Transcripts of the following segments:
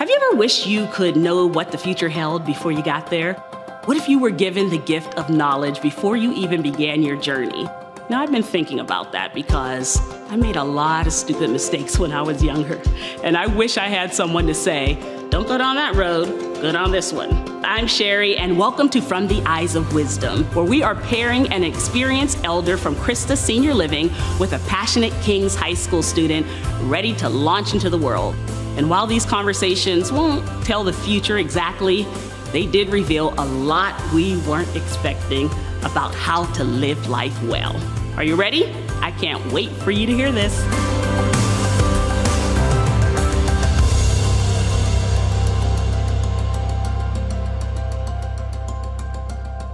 Have you ever wished you could know what the future held before you got there? What if you were given the gift of knowledge before you even began your journey? Now, I've been thinking about that because I made a lot of stupid mistakes when I was younger. And I wish I had someone to say, don't go down that road, go down this one. I'm Sherry, and welcome to From the Eyes of Wisdom, where we are pairing an experienced elder from Christa Senior Living with a passionate King's High School student ready to launch into the world. And while these conversations won't tell the future exactly, they did reveal a lot we weren't expecting about how to live life well. Are you ready? I can't wait for you to hear this.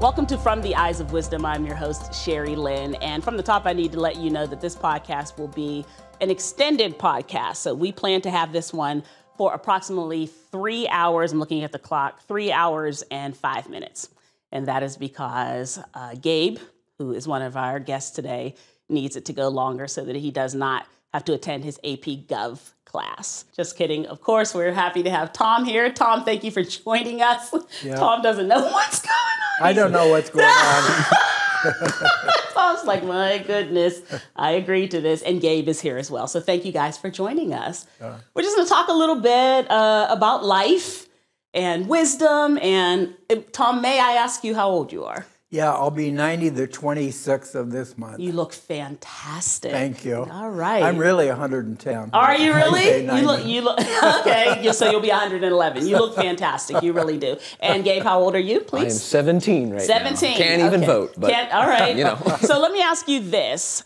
Welcome to From the Eyes of Wisdom. I'm your host, Sherry Lynn. And from the top, I need to let you know that this podcast will be an extended podcast. So we plan to have this one for approximately 3 hours. I'm looking at the clock, 3 hours and 5 minutes. And that is because Gabe, who is one of our guests today, needs it to go longer so that he does not have to attend his AP Gov class. Just kidding. Of course, we're happy to have Tom here. Tom, thank you for joining us. Yeah. Tom doesn't know what's going on. I don't know what's going on. Tom's like, my goodness, I agree to this. And Gabe is here as well. So thank you guys for joining us. We're just going to talk a little bit about life and wisdom. And Tom, may I ask you how old you are? Yeah, I'll be 90 the 26th of this month. You look fantastic. Thank you. All right. I'm really 110. Are you really? You look okay. So you'll be 111. You look fantastic. You really do. And Gabe, how old are you, please? I am 17 right 17. now. Can't even vote. But, all right. You know. So let me ask you this.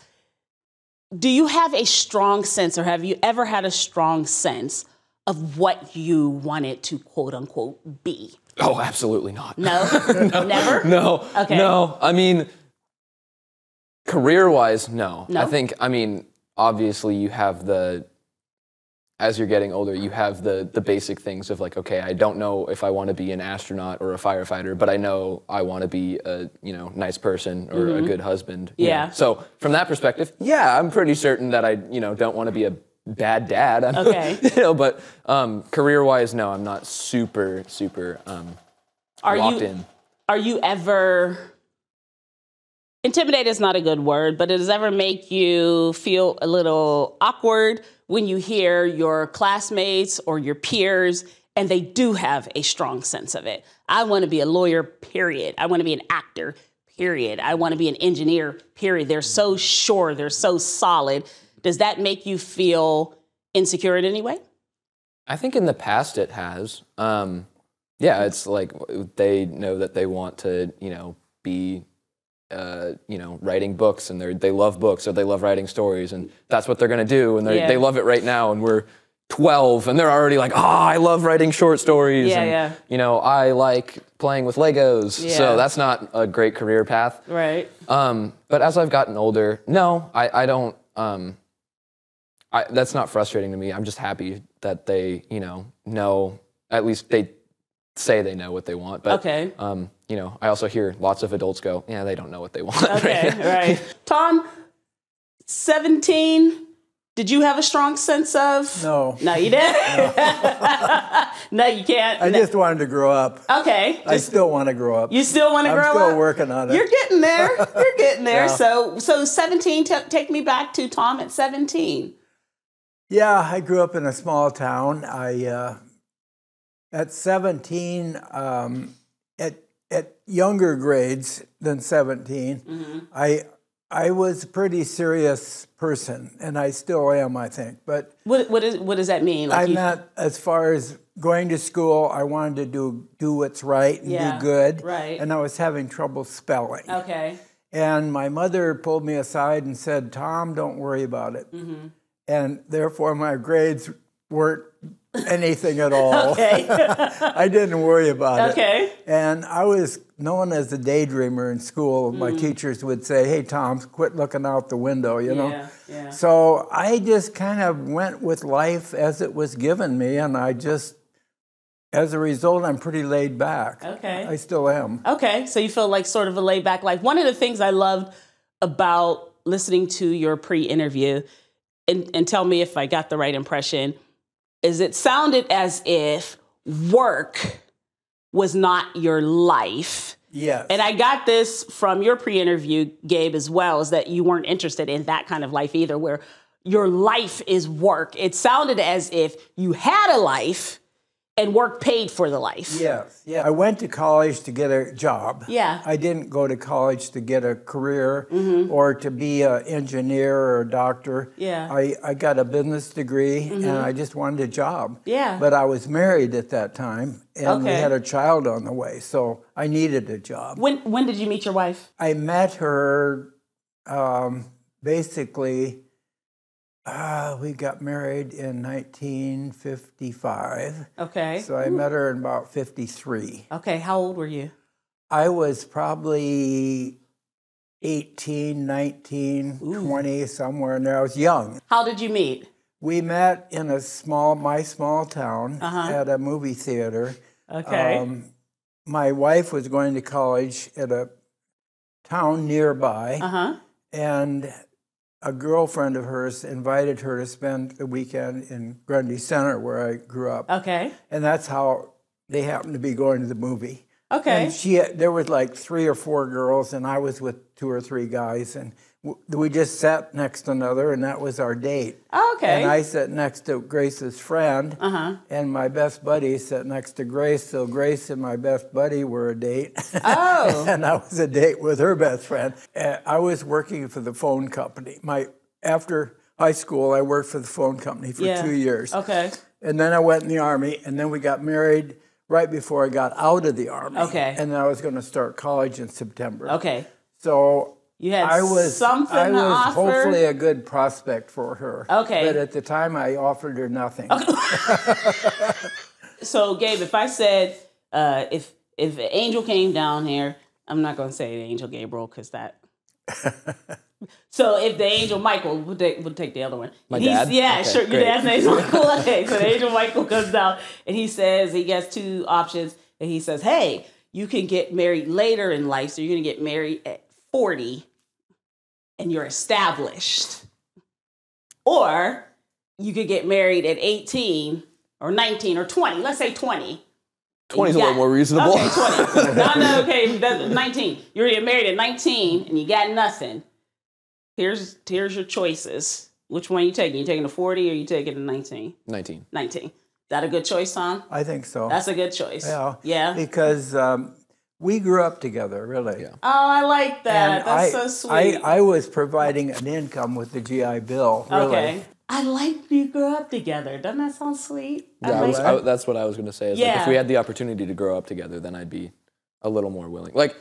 Do you have a strong sense, or have you ever had a strong sense of what you wanted to quote unquote be? Oh, absolutely not. No? No. Never? No. Okay. No. I mean, career-wise, no. No? I mean, obviously you have as you're getting older, you have the basic things of like, okay, I don't know if I want to be an astronaut or a firefighter, but I know I want to be a, nice person or a good husband. Yeah. So from that perspective, yeah, I'm pretty certain that I, don't want to be a bad dad. Okay. But career-wise, no, I'm not super locked in. Are you ever, intimidated is not a good word, but does it ever make you feel a little awkward when you hear your classmates or your peers and they do have a strong sense of it? I want to be a lawyer, period. I want to be an actor, period. I want to be an engineer, period. They're so sure, they're so solid. Does that make you feel insecure in any way? I think in the past it has. Yeah, it's like they know that they want to, be, writing books, and they love books, or they love writing stories, and that's what they're going to do, and they love it right now, and we're 12, and they're already like, I love writing short stories, I like playing with Legos, so that's not a great career path. Right. But as I've gotten older, no, I don't, that's not frustrating to me. I'm just happy that they, know, at least they say they know what they want. But, okay. I also hear lots of adults go, yeah, they don't know what they want. Okay, right. Tom, 17, did you have a strong sense of? No. No, you didn't? No. No, you can't. I just wanted to grow up. Okay. I still want to grow up. You still want to grow up? I'm still working on it. You're getting there. You're getting there. Yeah. So 17, take me back to Tom at 17. Yeah, I grew up in a small town. At 17, at younger grades than 17, mm-hmm. I was a pretty serious person, and I still am, I think. But what does that mean? Like I'm not, as far as going to school, I wanted to do what's right and do good. Right. And I was having trouble spelling. Okay. And my mother pulled me aside and said, Tom, don't worry about it. Mm-hmm. And therefore, my grades weren't anything at all. Okay. I didn't worry about it. Okay. And I was known as a daydreamer in school. My teachers would say, hey, Tom, quit looking out the window, know? Yeah. So I just kind of went with life as it was given me, and I just, as a result, I'm pretty laid back. Okay. I still am. Okay. So you feel like sort of a laid back life. One of the things I loved about listening to your pre-interview, and tell me if I got the right impression, is it sounded as if work was not your life. Yes. And I got this from your pre-interview, Gabe, as well, is that you weren't interested in that kind of life either, where your life is work. It sounded as if you had a life and work paid for the life. Yes. Yeah. I went to college to get a job. Yeah. I didn't go to college to get a career or to be an engineer or a doctor. Yeah. I got a business degree and I just wanted a job. Yeah. But I was married at that time and we had a child on the way, so I needed a job. When did you meet your wife? I met her basically. We got married in 1955. Okay. So I met her in about 53. Okay. How old were you? I was probably 18, 19, 20, somewhere in there. I was young. How did you meet? We met in my small town at a movie theater. Okay. My wife was going to college at a town nearby. And a girlfriend of hers invited her to spend a weekend in Grundy Center, where I grew up. Okay. And that's how they happened to be going to the movie. Okay. And there was like 3 or 4 girls, and I was with 2 or 3 guys, and we just sat next to another, and that was our date. Okay. And I sat next to Grace's friend, and my best buddy sat next to Grace, so Grace and my best buddy were a date. Oh. And I was a date with her best friend. I was working for the phone company. After high school, I worked for the phone company for 2 years. Okay. And then I went in the Army, and then we got married right before I got out of the Army. Okay. And then I was going to start college in September. Okay. So you had I was offer? hopefully a good prospect for her. Okay. But at the time, I offered her nothing. Okay. So, Gabe, if I said, if an angel came down here, I'm not going to say the angel Gabriel because that. So if the angel Michael, we'll take the other one. My dad? Yeah, okay, sure. Your great. dad's name's Michael. Okay, so the angel Michael comes down and he says, he gets 2 options. And he says, hey, you can get married later in life. So you're going to get married at 40 and you're established. Or you could get married at 18 or 19 or 20. Let's say 20. 20 is a little more reasonable. Okay, 20. No, okay, that's 19. You're getting married at 19 and you got nothing. Here's your choices. Which one are you taking? You taking the 40 or you taking the 19? 19. 19. Is that a good choice, Tom? I think so. That's a good choice. Yeah. Yeah. Because we grew up together, really. Yeah. Oh, I like that. And That's so sweet. I was providing an income with the GI Bill, really. Okay. I like you grew up together. Doesn't that sound sweet? Yeah, that's what I was going to say. Is Yeah. like if we had the opportunity to grow up together, then I'd be a little more willing. Like,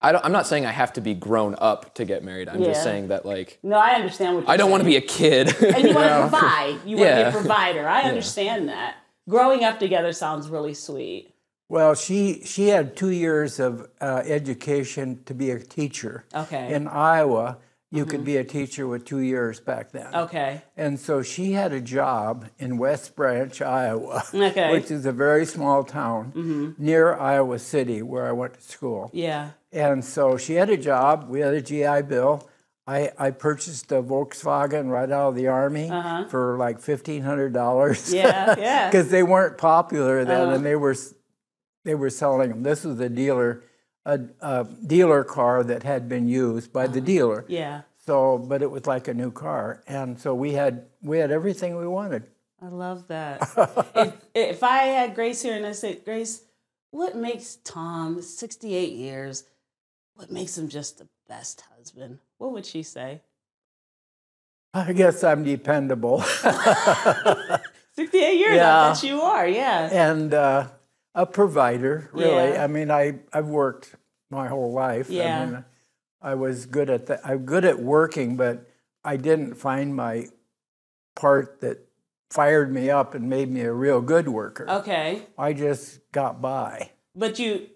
I'm not saying I have to be grown up to get married. I'm just saying that, like... No, I understand what you're saying. I don't want to be a kid. And you want to provide. You want to be a provider. I understand that. Growing up together sounds really sweet. Well, she had 2 years of education to be a teacher. Okay. In Iowa, you could be a teacher with 2 years back then. Okay. And so she had a job in West Branch, Iowa, Okay. which is a very small town near Iowa City, where I went to school. Yeah. And so she had a job. We had a GI Bill. I purchased a Volkswagen right out of the Army for like $1,500. Yeah, yeah. Because they weren't popular then, and they were selling them. This was a dealer car that had been used by the dealer. Yeah. So, but it was like a new car, and so we had everything we wanted. I love that. if I had Grace here and I said, Grace, what makes Tom 68 years? What makes him just the best husband? What would she say? I guess I'm dependable. 68 years, Yeah. I bet you are, yeah. And a provider, really. Yeah. I mean, I've worked my whole life. Yeah. I mean, I was good at that. I'm good at working, but I didn't find my part that fired me up and made me a real good worker. Okay. I just got by. But you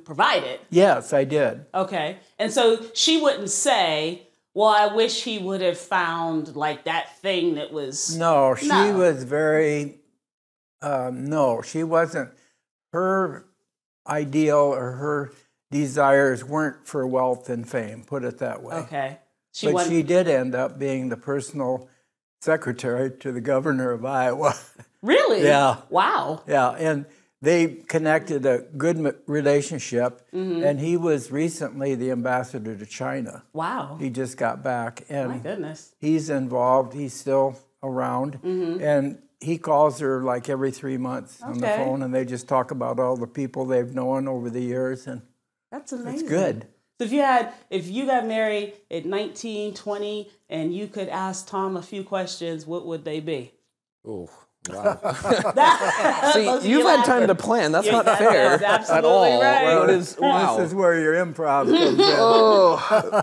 provided. Yes, I did. Okay. And so she wouldn't say, well, I wish he would have found like that thing that was... No, she was very... no, she wasn't... Her ideal or her desires weren't for wealth and fame, put it that way. Okay. But she did end up being the personal secretary to the governor of Iowa. Really? Yeah. Wow. Yeah, and they connected a good relationship, and he was recently the ambassador to China. Wow. He just got back, and my goodness, he's involved. He's still around, and he calls her like every 3 months on the phone, and they just talk about all the people they've known over the years, and that's amazing. It's good. So if you got married at 19, 20, and you could ask Tom a few questions, what would they be? Oh. Wow. See, you've had time to plan. That's not fair at all. Right. What is, wow. This is where your improv comes in. Oh,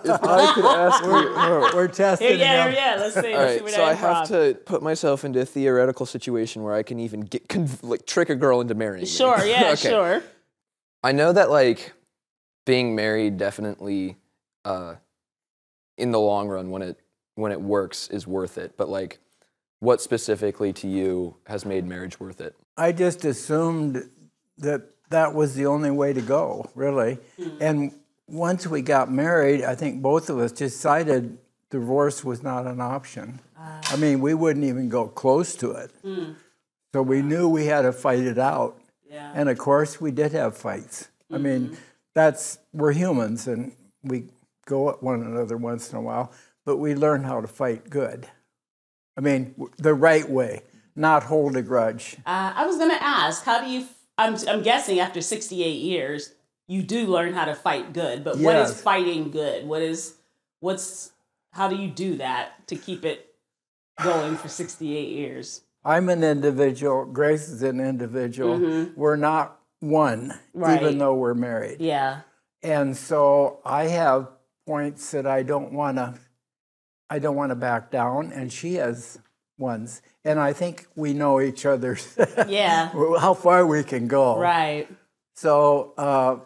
if I could ask you. We're testing. Yeah, let's see. All right, so I have to put myself into a theoretical situation where I can even trick a girl into marrying me. Sure, yeah, okay. Sure. I know that, like, being married definitely, in the long run, when it works, is worth it. But, like, what specifically to you has made marriage worth it? I just assumed that was the only way to go, really. And once we got married, I think both of us decided divorce was not an option. I mean, we wouldn't even go close to it. So we knew we had to fight it out. Yeah. And of course, we did have fights. I mean, we're humans, and we go at one another once in a while, but we learn how to fight good. I mean, the right way, not hold a grudge. I was going to ask, how do you, I'm guessing after 68 years, you do learn how to fight good, but what is fighting good? How do you do that to keep it going for 68 years? I'm an individual, Grace is an individual. We're not one, even though we're married. Yeah. And so I have points that I don't want to back down, and she has ones. And I think we know each other's how far we can go. Right. So,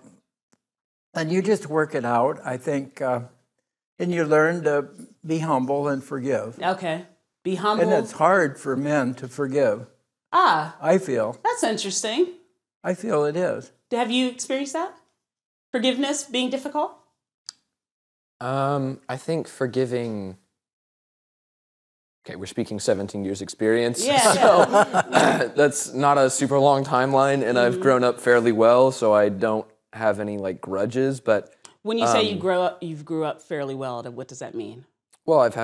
and you just work it out, I think, and you learn to be humble and forgive. Okay. Be humble. And it's hard for men to forgive. I feel. That's interesting. I feel it is. Have you experienced that? Forgiveness being difficult? I think forgiving... Okay, we're speaking 17 years experience, so that's not a super long timeline, and I've grown up fairly well, so I don't have any like grudges. But when you say you grew up fairly well, what does that mean? Well, I've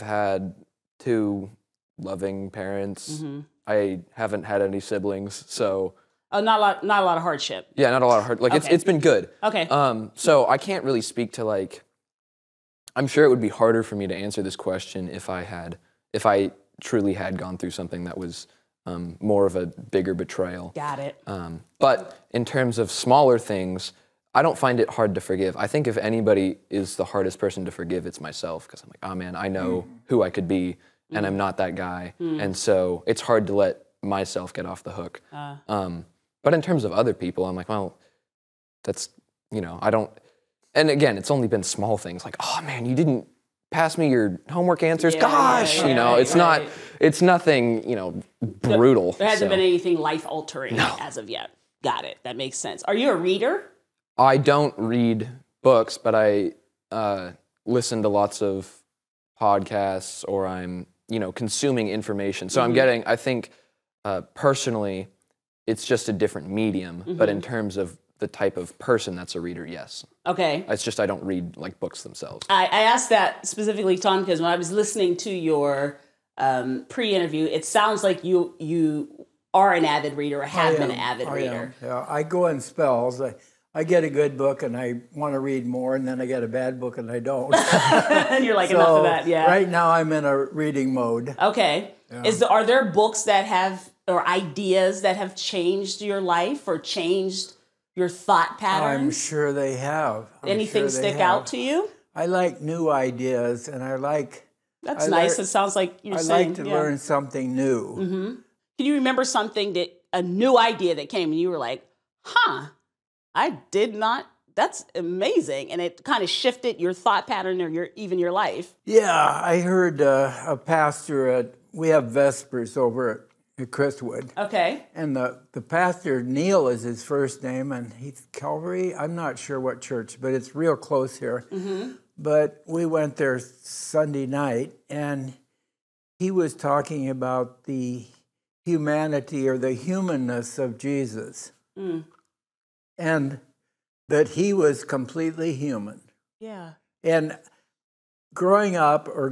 had 2 loving parents. I haven't had any siblings, so not a lot of hardship. Yeah, not a lot of hardship. Like it's been good. Okay. So I can't really speak to like. I'm sure it would be harder for me to answer this question if I truly had gone through something that was more of a bigger betrayal. Got it. But in terms of smaller things, I don't find it hard to forgive. I think if anybody is the hardest person to forgive, it's myself, because I'm like, oh man, I know who I could be, and I'm not that guy, and so it's hard to let myself get off the hook. But in terms of other people, I'm like, well, that's, I don't. And again, it's only been small things like, oh man, you didn't pass me your homework answers. Gosh, it's nothing, brutal. There hasn't been anything life-altering as of yet. Got it. That makes sense. Are you a reader? I don't read books, but I listen to lots of podcasts, or I'm, consuming information. So I'm getting, I think, personally, it's just a different medium, but in terms of the type of person that's a reader, yes. Okay. It's just I don't read like books themselves. I asked that specifically, Tom, because when I was listening to your pre-interview, it sounds like you are an avid reader or have been an avid reader. Yeah, I go in spells. I get a good book and I want to read more, and then I get a bad book and I don't. And you're like, enough of that, yeah. Right now I'm in a reading mode. Okay. Yeah. Are there books that have, or ideas that have changed your life or changed your thought patterns? I'm sure they have. Anything stick out to you? I like new ideas, and I like... That's nice. It sounds like you're saying... I like to learn something new. Can you remember something a new idea that came and you were like, I did not... That's amazing. And it kind of shifted your thought pattern or even your life. Yeah, I heard a pastor we have Vespers over at Christwood. Okay. And the pastor, Neil is his first name, and he's Calvary. I'm not sure what church, but it's real close here. But we went there Sunday night, and he was talking about the humanity or the humanness of Jesus. And that he was completely human. Yeah. And growing up or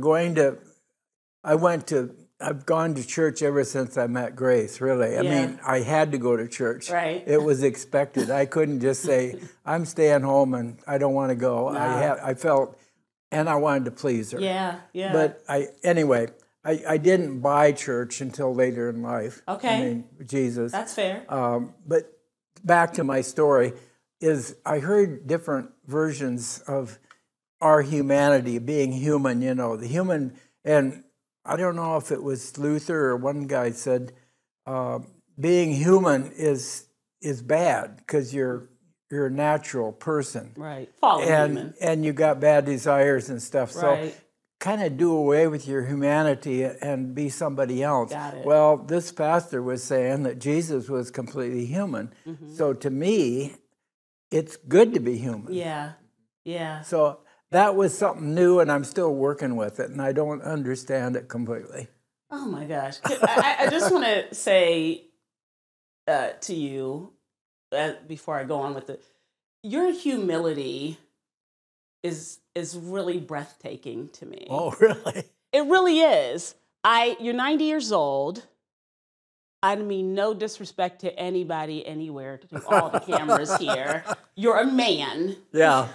I've gone to church ever since I met Grace, really. I mean, I had to go to church. Right. It was expected. I couldn't just say, I'm staying home and I don't want to go. No. I felt, and I wanted to please her. Yeah, yeah. But anyway, I didn't buy church until later in life. Okay. I mean, Jesus. That's fair. But back to my story, is I heard different versions of our humanity, being human, you know, the human, and I don't know if it was Luther or one guy said, being human is bad because you're a natural person. Right. Fallen human. And you got bad desires and stuff. Right. So kind of do away with your humanity and be somebody else. Got it. Well, this pastor was saying that Jesus was completely human. So to me, it's good to be human. Yeah, yeah. So that was something new, and I'm still working with it, and I don't understand it completely. Oh my gosh! I just want to say to you before I go on with it, your humility is really breathtaking to me. Oh, really? It really is. You're 90 years old. I mean, no disrespect to anybody, anywhere, to all the cameras here. You're a man. Yeah.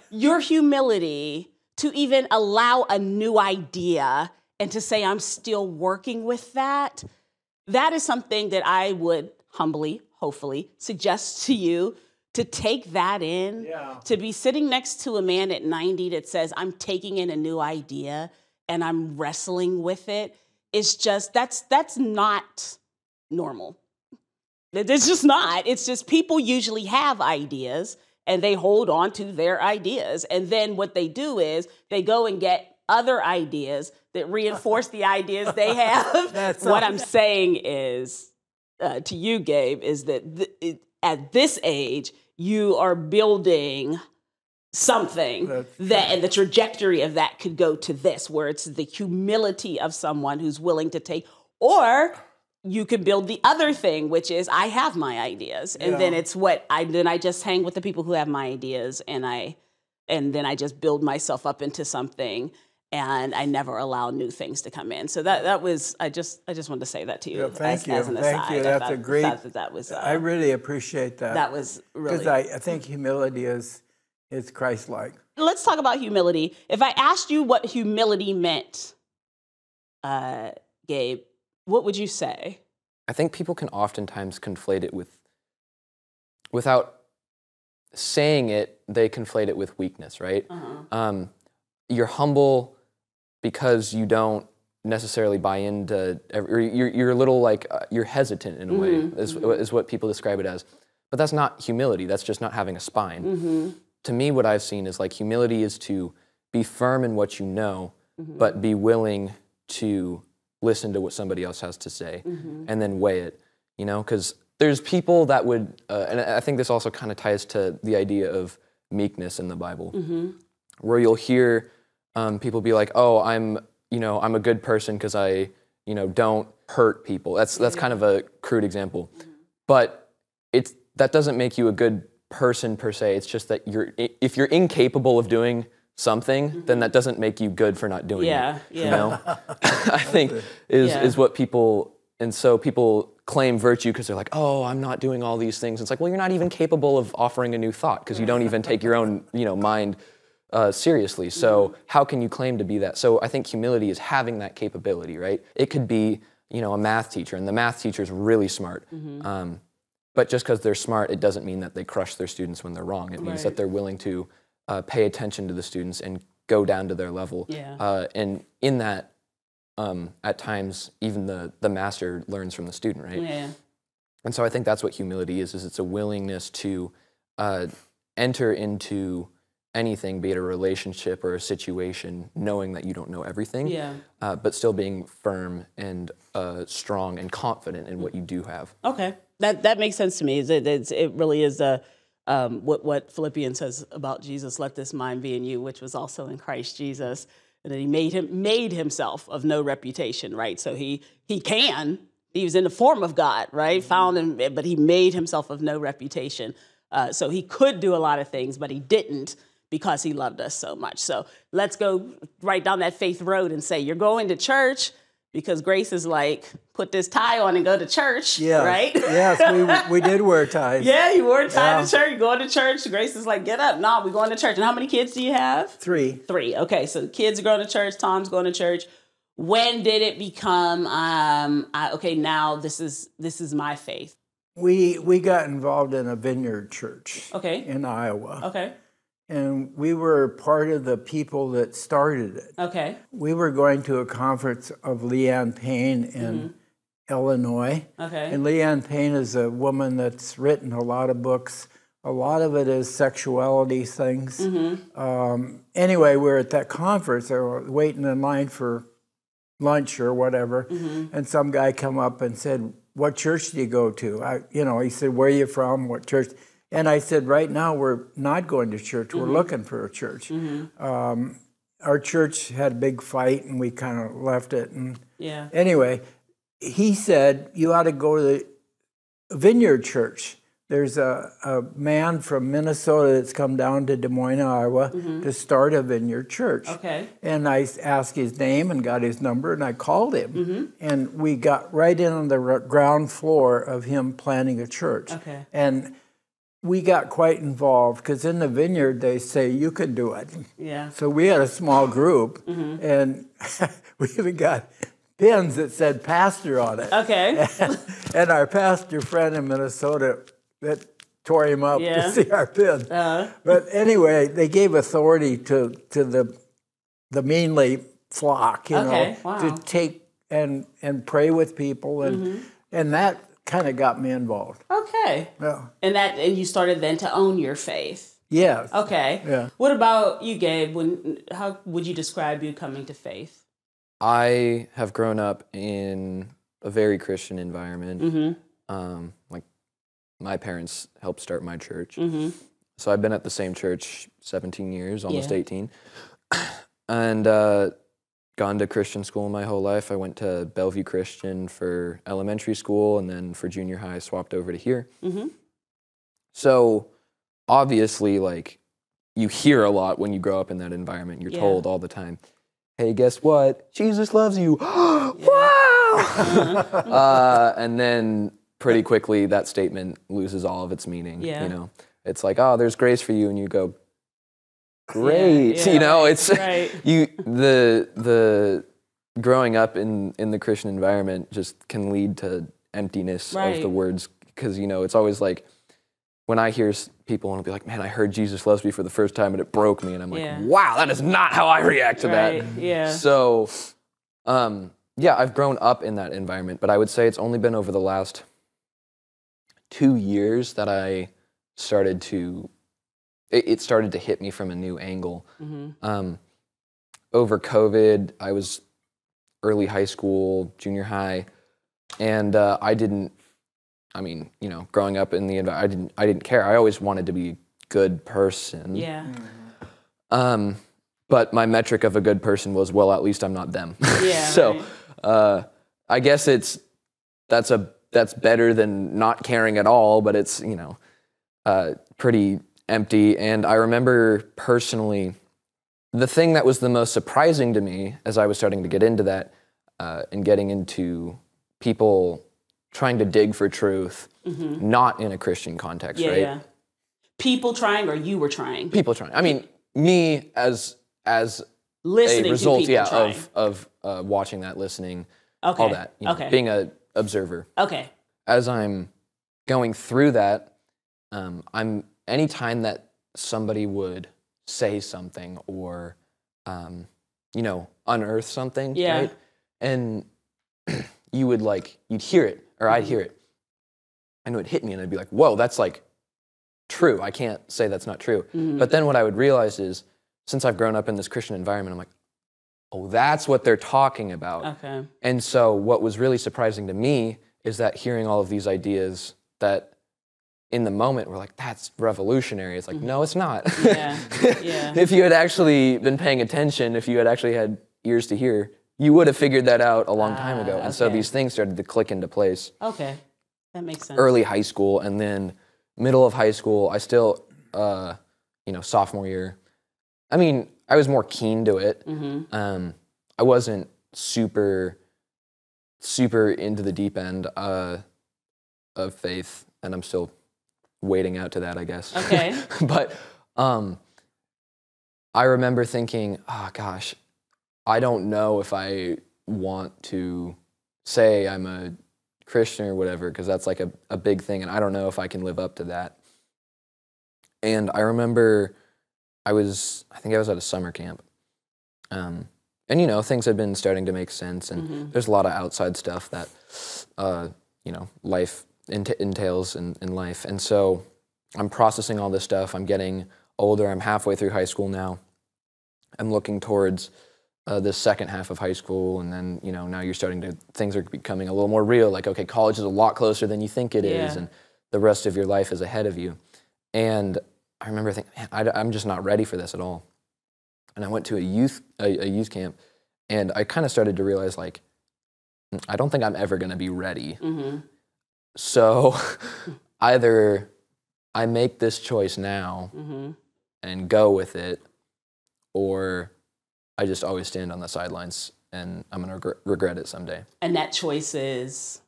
Your humility to even allow a new idea and to say, I'm still working with that, that is something that I would humbly, hopefully, suggest to you to take that in. Yeah. To be sitting next to a man at 90 that says, I'm taking in a new idea and I'm wrestling with it. It's just, that's not normal. It's just not. It's just people usually have ideas and they hold on to their ideas. And then what they do is they go and get other ideas that reinforce the ideas they have. What I'm saying is, to you, Gabe, is that at this age, you are building something and the trajectory of that could go to this, where it's the humility of someone who's willing to take, or you could build the other thing, which is I have my ideas, and then it's then I just hang with the people who have my ideas, and then I just build myself up into something, and I never allow new things to come in. So that was I just wanted to say that to you. Yeah, thank you. As an aside. Thank you. That's a great. That was. I really appreciate that. That was really because I think humility is Christ-like. Let's talk about humility. If I asked you what humility meant, Gabe, what would you say? I think people can oftentimes conflate it without saying it, they conflate it with weakness, right? You're humble because you don't necessarily buy into, or you're a little like, you're hesitant in a way, is what people describe it as. But that's not humility, that's just not having a spine. To me, what I've seen is like humility is to be firm in what you know, but be willing to listen to what somebody else has to say and then weigh it, you know? Because there's people that would, and I think this also kind of ties to the idea of meekness in the Bible, where you'll hear people be like, oh, I'm a good person because I, don't hurt people. That's kind of a crude example. But that doesn't make you a good person per se. It's just that if you're incapable of doing something, then that doesn't make you good for not doing it. You know? I think is what people, and so people claim virtue because they're like, oh, I'm not doing all these things. It's like, well, you're not even capable of offering a new thought because you don't even take your own, mind seriously. So how can you claim to be that? So I think humility is having that capability, right? It could be, a math teacher, and the math teacher is really smart. But just because they're smart, it doesn't mean that they crush their students when they're wrong. It means that they're willing to pay attention to the students and go down to their level. And in that, at times, even the master learns from the student, right? And so I think that's what humility is it's a willingness to enter into anything, be it a relationship or a situation, knowing that you don't know everything, but still being firm and strong and confident in what you do have. Okay. That makes sense to me. It really is what Philippians says about Jesus, let this mind be in you, which was also in Christ Jesus. And then he made himself of no reputation, right? So he was in the form of God, right? Found him, but he made himself of no reputation. So he could do a lot of things, but he didn't because he loved us so much. So let's go right down that faith road and say, you're going to church because Grace is like, put this tie on and go to church, right? Yes, we did wear ties. Yeah, you wore a tie to church. You going to church. Grace is like, get up. No, we're going to church. And how many kids do you have? 3. 3. Okay, so the kids are going to church. Tom's going to church. When did it become, okay, now this is my faith? We got involved in a vineyard church in Iowa. Okay. And we were part of the people that started it. Okay. We were going to a conference of Leanne Payne in Illinois. Okay. And Leanne Payne is a woman that's written a lot of books. A lot of it is sexuality things. Anyway, we were at that conference. I was waiting in line for lunch or whatever. And some guy come up and said, what church do you go to? He said, where are you from? What church? And I said, right now we're not going to church. We're looking for a church. Our church had a big fight, and we kind of left it. And anyway, he said, you ought to go to the Vineyard Church. There's a man from Minnesota that's come down to Des Moines, Iowa, to start a Vineyard Church. Okay. And I asked his name and got his number, and I called him. And we got right in on the ground floor of him planning a church. Okay. And we got quite involved because in the vineyard they say you can do it. Yeah. So we had a small group, and we even got pins that said pastor on it. Okay. And our pastor friend in Minnesota that tore him up to see our pin. But anyway, they gave authority to the meanly flock, you know, to take and pray with people, and that kind of got me involved. Okay. Yeah. And you started then to own your faith. Yes. Okay. Yeah. What about you, Gabe? How would you describe you coming to faith? I have grown up in a very Christian environment. Like my parents helped start my church. So I've been at the same church 17 years, almost 18. And gone to Christian school my whole life. I went to Bellevue Christian for elementary school, and then for junior high, I swapped over to here. So obviously, like, you hear a lot when you grow up in that environment. You're told all the time, hey, guess what? Jesus loves you. Wow! And then pretty quickly, that statement loses all of its meaning. You know, it's like, oh, there's grace for you, and you go, great. You know, it's the growing up in the Christian environment just can lead to emptiness of the words, because, you know, it's always like when I hear people and I'll be like, man, I heard Jesus loves me for the first time and it broke me, and I'm like, wow, that is not how I react to that. So I've grown up in that environment, but I would say it's only been over the last 2 years that I started to it started to hit me from a new angle. Over COVID, I was early high school, junior high, and growing up in the environment, I didn't care. I always wanted to be a good person. But my metric of a good person was, well, at least I'm not them. So I guess that's better than not caring at all, but it's, you know, pretty empty. And I remember personally, the thing that was the most surprising to me as I was starting to get into that and getting into people trying to dig for truth, not in a Christian context, right? People trying, or you were trying? People trying. I mean, me as listening a result, to people of watching that, listening, all that, you know, being a observer. As I'm going through that, anytime that somebody would say something or, you know, unearth something, right? And you'd hear it, or I'd hear it, and it would hit me, and I'd be like, whoa, that's like true. I can't say that's not true. But then what I would realize is, since I've grown up in this Christian environment, I'm like, oh, that's what they're talking about. And so what was really surprising to me is that hearing all of these ideas that in the moment, we're like, that's revolutionary. It's like, no, it's not. Yeah. Yeah. If you had actually been paying attention, if you had actually had ears to hear, you would have figured that out a long time ago. And so these things started to click into place. Okay, that makes sense. Early high school, and then middle of high school, I still, sophomore year, I mean, I was more keen to it. I wasn't super into the deep end of faith, and I'm still wading out to that, I guess. Okay. But I remember thinking, oh gosh, I don't know if I want to say I'm a Christian or whatever, because that's like a big thing, and I don't know if I can live up to that. And I remember I think I was at a summer camp. And, things had been starting to make sense, and there's a lot of outside stuff that, life entails in life. And so I'm processing all this stuff. I'm getting older. I'm halfway through high school now. I'm looking towards the second half of high school, and then, now things are becoming a little more real. Like, okay, college is a lot closer than you think it is, and the rest of your life is ahead of you. And I remember thinking, man, I'm just not ready for this at all. And I went to a youth camp, and I kind of started to realize, like, I don't think I'm ever going to be ready. So either I make this choice now and go with it, or I just always stand on the sidelines and I'm going to regret it someday. And that choice is?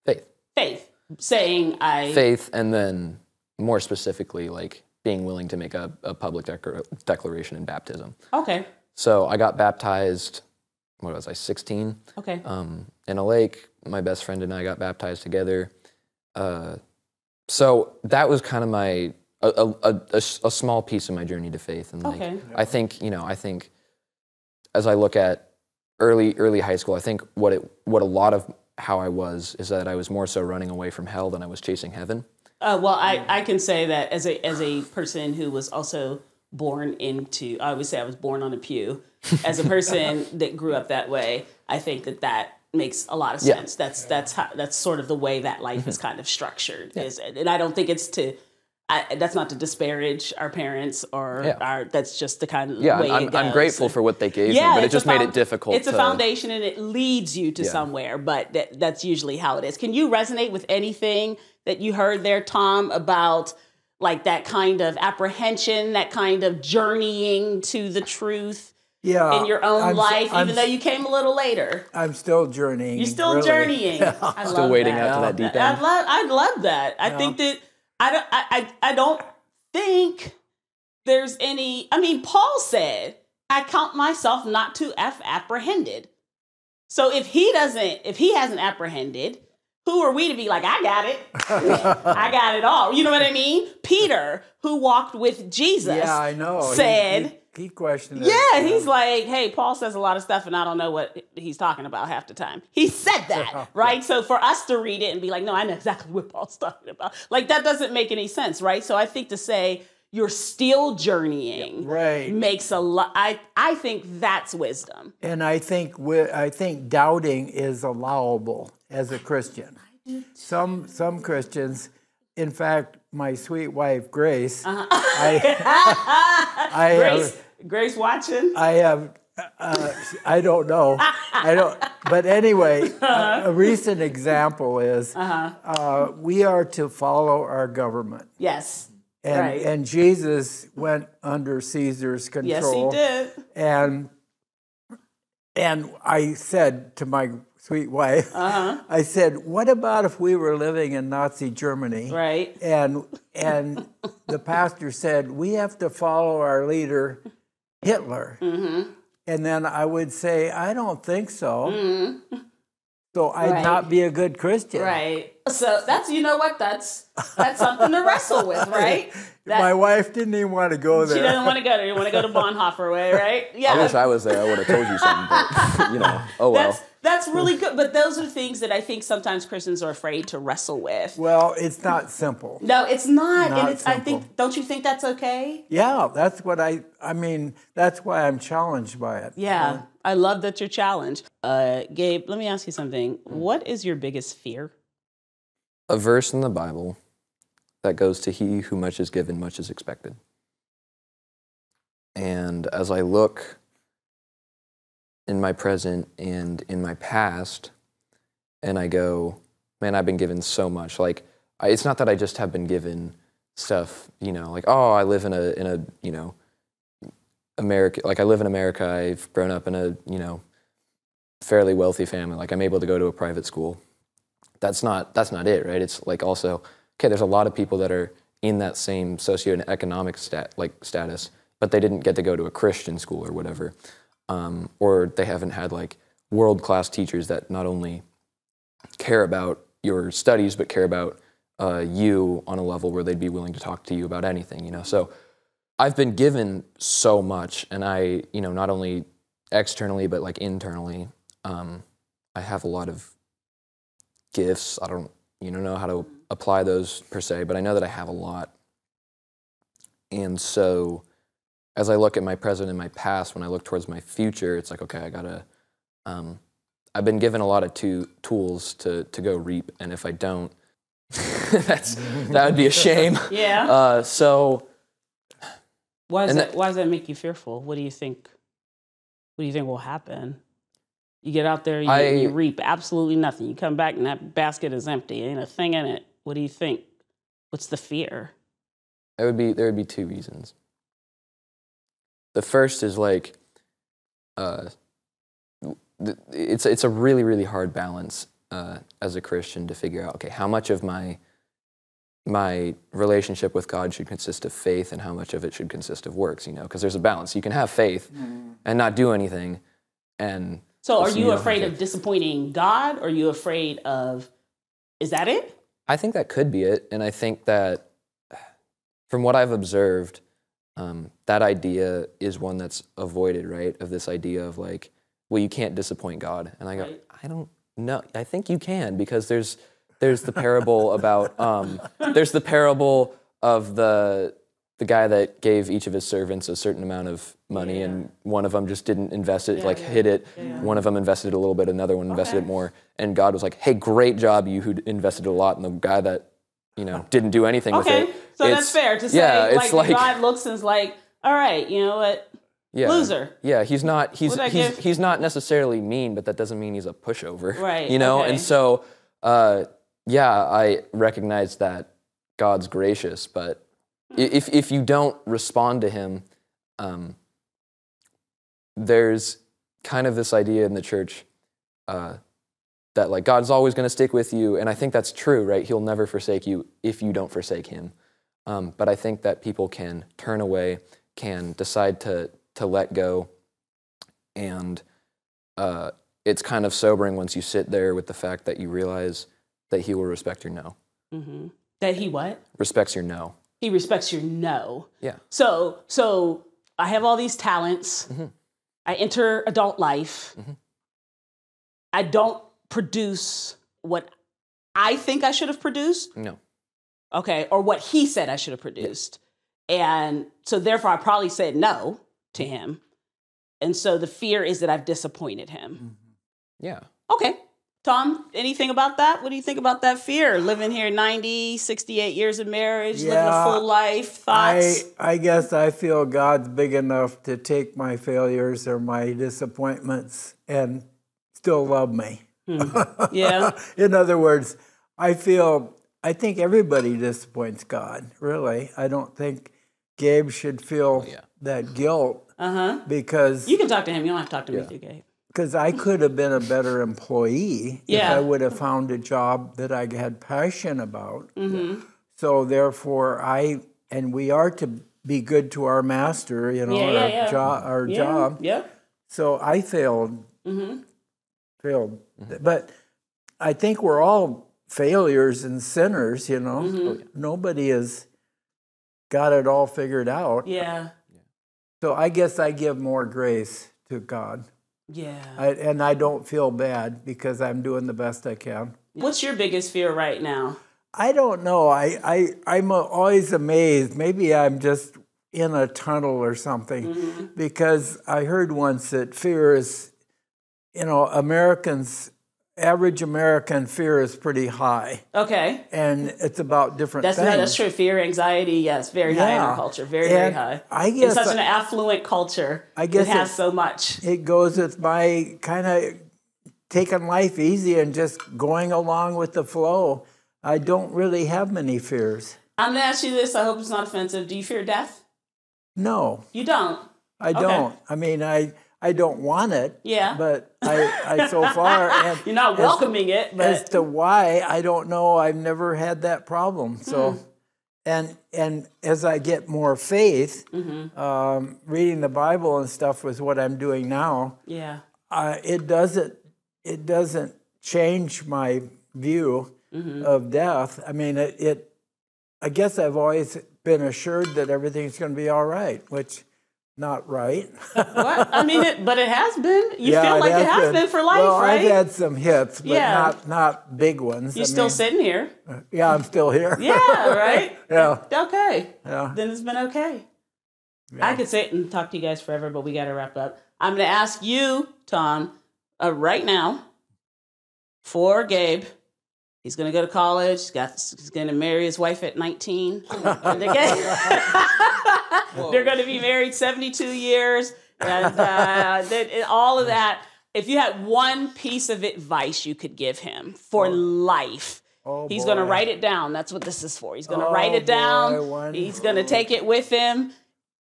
Faith. Faith. Saying Faith, and then more specifically, like, being willing to make a public declaration in baptism. Okay. So I got baptized, 16? Okay. In a lake. My best friend and I got baptized together. So that was kind of a small piece of my journey to faith. And I think as I look at early high school, I think what a lot of how I was is that I was more so running away from hell than I was chasing heaven. Well, I can say that as a person who was also born into, I always say I was born on a pew. As a person that grew up that way, I think that makes a lot of sense. Yeah. That's sort of the way that life is kind of structured. Yeah. And I don't think it's that's not to disparage our parents or that's just the kind of way it goes. I'm grateful for what they gave me, but it just made it difficult. It's a foundation, and it leads you to somewhere, but that's usually how it is. Can you resonate with anything that you heard there, Tom, about like that kind of apprehension, that kind of journeying to the truth in your own life, even though you came a little later? I'm still journeying. You're still journeying. I love still wading out to that deep end. I love that. I think that I don't think there's any. I mean, Paul said, "I count myself not to have apprehended." So if he hasn't apprehended, who are we to be like, I got it. I got it all. You know what I mean? Peter, who walked with Jesus, I know, said. He questioned it. Yeah, he's like, hey, Paul says a lot of stuff and I don't know what he's talking about half the time. He said that, right? So for us to read it and be like, no, I know exactly what Paul's talking about. Like, that doesn't make any sense, right? So I think to say you're still journeying makes a lot. I think that's wisdom. And I think doubting is allowable as a Christian. Some Christians, in fact, my sweet wife, Grace, Grace watching? I don't know. But anyway, a recent example is we are to follow our government. Yes. And Jesus went under Caesar's control. Yes, he did. And I said to my sweet wife, I said, what about if we were living in Nazi Germany? Right. And the pastor said, we have to follow our leader, Hitler. Mm-hmm. And then I would say, I don't think so. Mm-hmm. So I'd not be a good Christian. Right. So that's, you know what, that's something to wrestle with, right? My wife didn't even want to go there. She doesn't want to go there. You want to go to Bonhoeffer way, right? Yeah. I wish I was there. I would have told you something, but, oh well. That's really good. But those are things that I think sometimes Christians are afraid to wrestle with. Well, it's not simple. No, it's not. And it's, I think, don't you think that's okay? Yeah, that's what I mean, that's why I'm challenged by it. Yeah, I love that you're challenged. Gabe, let me ask you something. What is your biggest fear? A verse in the Bible that goes to he who much is given, much is expected. And as I look in my present and in my past, and I go, man, I've been given so much. Like, it's not that I just have been given stuff, you know, like, oh, I live in a you know, America, like I live in America, I've grown up in a, you know, fairly wealthy family, like I'm able to go to a private school. That's not it, right? It's like also, okay, there's a lot of people that are in that same socioeconomic status, but they didn't get to go to a Christian school or whatever. Or they haven't had like world-class teachers that not only care about your studies, but care about you on a level where they'd be willing to talk to you about anything, you know? So I've been given so much, and I, you know, not only externally, but like internally, I have a lot of gifts. I don't, you know how to apply those per se, but I know that I have a lot. And so as I look at my present and my past, when I look towards my future, it's like, okay, I gotta, I've been given a lot of tools to go reap, and if I don't, that would be a shame. Yeah. So why does that make you fearful? What do you think will happen? You get out there, you reap absolutely nothing. You come back and that basket is empty. Ain't a thing in it. What do you think? What's the fear? There would be two reasons. The first is like, it's a really, really hard balance as a Christian to figure out, okay, how much of my relationship with God should consist of faith and how much of it should consist of works, you know, because there's a balance. You can have faith and not do anything. And so are you afraid of disappointing God? Or are you afraid of, is that it? I think that could be it. And I think that from what I've observed, that idea is one that's avoided, right? Of this idea of like, well, you can't disappoint God. And I go, right. I don't know. I think you can, because there's the parable about, there's the parable of the guy that gave each of his servants a certain amount of money, and one of them just didn't invest it, hid it. Yeah. One of them invested a little bit, another one invested it more. And God was like, hey, great job, you who invested a lot. And the guy that, you know, didn't do anything with it. So that's fair to say, like God looks and is like, all right, you know what? Yeah. Loser. Yeah, he's not necessarily mean, but that doesn't mean he's a pushover. Right. You know, and so I recognize that God's gracious, but if you don't respond to him, there's kind of this idea in the church that like God's always going to stick with you, and I think that's true, right? He'll never forsake you if you don't forsake him. But I think that people can turn away, can decide to let go, and it's kind of sobering once you sit there with the fact that you realize that he will respect your no. Mm-hmm. That he what? Respects your no. He respects your no. Yeah. So I have all these talents. Mm-hmm. I enter adult life. Mm-hmm. I don't produce what I think I should have produced. No. Okay, or what he said I should have produced. Yeah. And so therefore I probably said no to him. And so the fear is that I've disappointed him. Mm-hmm. Yeah. Okay. Tom, anything about that? What do you think about that fear? Living here 90, 68 years of marriage, living a full life, thoughts? I guess I feel God's big enough to take my failures or my disappointments and still love me. Yeah. In other words, I think everybody disappoints God, really. I don't think Gabe should feel that guilt. Because you can talk to him. You don't have to talk to me too, Gabe. Because I could have been a better employee if I would have found a job that I had passion about. Mm-hmm. So therefore, we are to be good to our master, you know, our job. Yeah. So I failed. Mm-hmm. But I think we're all failures and sinners, you know. Mm-hmm. Nobody has got it all figured out. Yeah. So I guess I give more grace to God. Yeah. And I don't feel bad because I'm doing the best I can. What's your biggest fear right now? I don't know. I'm always amazed. Maybe I'm just in a tunnel or something, because I heard once that fear is, you know, Americans average American fear is pretty high. Okay. And it's about different things. No, that's true. Fear, anxiety, yes, very high in our culture. Very, very high. I guess it's such an affluent culture. I guess it has so much. It goes with my kind of taking life easy and just going along with the flow. I don't really have many fears. I'm going to ask you this. I hope it's not offensive. Do you fear death? No. You don't? I don't. I mean, I don't want it. Yeah. But I so far. And you're not welcoming it. But. As to why, I don't know. I've never had that problem. So, and as I get more faith, reading the Bible and stuff was what I'm doing now. Yeah. It doesn't change my view of death. I mean, I guess I've always been assured that everything's going to be all right, which. Not right. What? I mean, but it has been. You feel like it has been for life, right? I've had some hits, but not big ones. You're still sitting here. Yeah, I'm still here. Yeah, right? Yeah. Okay. Yeah. Then it's been okay. Yeah. I could sit and talk to you guys forever, but we got to wrap up. I'm going to ask you, Tom, right now, for Gabe. He's going to go to college. He's going to marry his wife at 19. They're going to be married 72 years. And all of that. If you had one piece of advice you could give him for life, he's going to write it down. That's what this is for. He's going to write it down. He's going to take it with him.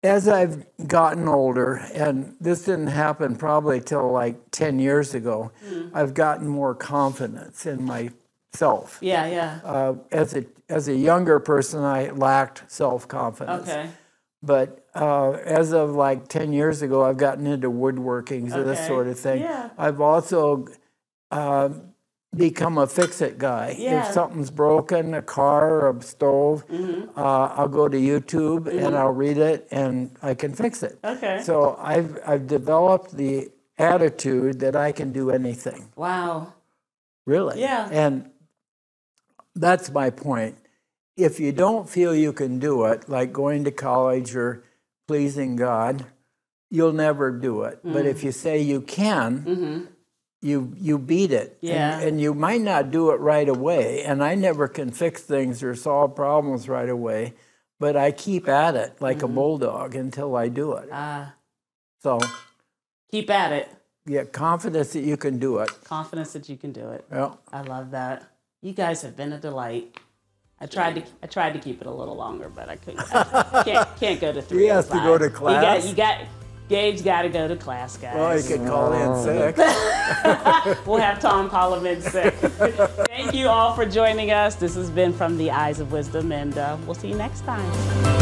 As I've gotten older, and this didn't happen probably till like 10 years ago, I've gotten more confidence in myself. Yeah, yeah. As a younger person, I lacked self-confidence. Okay. But as of like 10 years ago, I've gotten into woodworking, so this sort of thing. Yeah. I've also become a fix-it guy. Yeah. If something's broken, a car or a stove, I'll go to YouTube and I'll read it and I can fix it. Okay. So I've developed the attitude that I can do anything. Wow. Really? Yeah. And that's my point. If you don't feel you can do it, like going to college or pleasing God, you'll never do it. But if you say you can, you beat it. Yeah. And you might not do it right away. And I never can fix things or solve problems right away. But I keep at it like a bulldog until I do it. So keep at it. Yeah, confidence that you can do it. Confidence that you can do it. Yeah. I love that. You guys have been a delight. I tried to keep it a little longer, but I couldn't. I can't go to 3. He has to go to class. Gabe's got to go to class, guys. Well, he could call in sick. We'll have Tom call him in sick. Thank you all for joining us. This has been From the Eyes of Wisdom, and we'll see you next time.